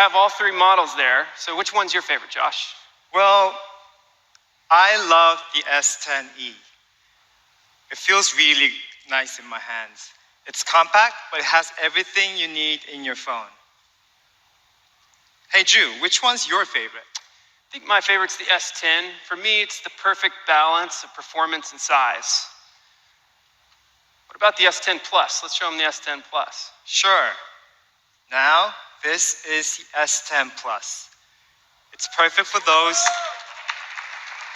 have all three models there. So which one's your favorite, Josh? Well, I love the S10e. It feels really nice in my hands. It's compact, but it has everything you need in your phone. Hey, Ju, which one's your favorite? I think my favorite's the S10. For me, it's the perfect balance of performance and size. What about the S10 Plus? Let's show them the S10 Plus. Sure. Now, this is the S10 Plus. It's perfect for those.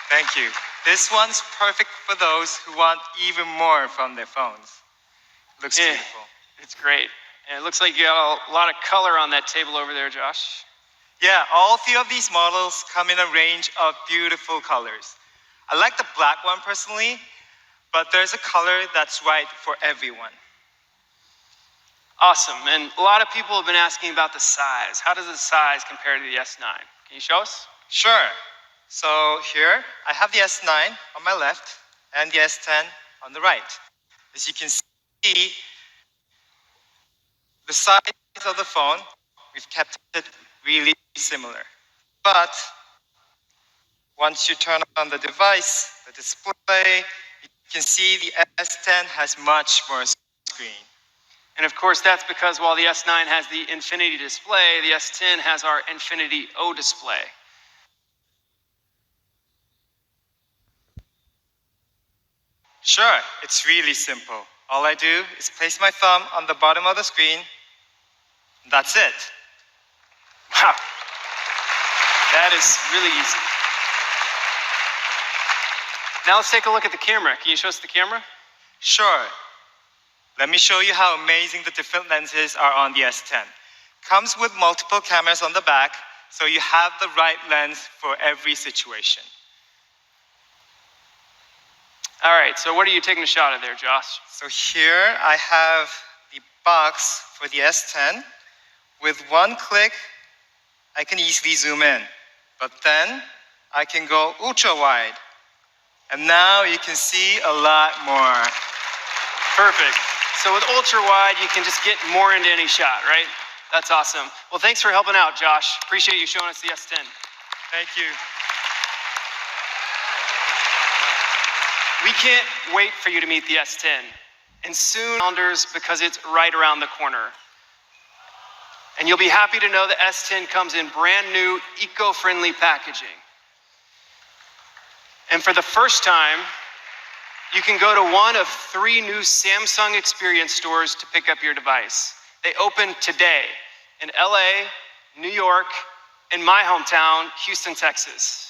Thank you. This one's perfect for those who want even more from their phones. Looks beautiful. It's great. And it looks like you got a lot of color on that table over there, Josh. Yeah, all three of these models come in a range of beautiful colors. I like the black one personally, but there's a color that's right for everyone. Awesome. And a lot of people have been asking about the size. How does the size compare to the S9? Can you show us? Sure. So here, I have the S9 on my left and the S10 on the right. As you can see, the size of the phone, we've kept it really similar. But once you turn on the device, the display, you can see the S10 has much more screen. And of course, that's because while the S9 has the Infinity display, the S10 has our Infinity O display. Sure, it's really simple. All I do is place my thumb on the bottom of the screen. That's it. Wow. That is really easy. Now let's take a look at the camera. Can you show us the camera? Sure. Let me show you how amazing the different lenses are on the S10. Comes with multiple cameras on the back, so you have the right lens for every situation. All right, so what are you taking a shot of there, Josh? So here I have the box for the S10. With one click, I can easily zoom in. But then I can go ultra wide. And now you can see a lot more. Perfect. So with ultra wide, you can just get more into any shot, right? That's awesome. Well, thanks for helping out, Josh. Appreciate you showing us the S10. Thank you. We can't wait for you to meet the S10. And soon, founders, because it's right around the corner. And you'll be happy to know the S10 comes in brand new, eco-friendly packaging. And for the first time, you can go to one of 3 new Samsung Experience stores to pick up your device. They open today in LA, New York, and my hometown, Houston, Texas.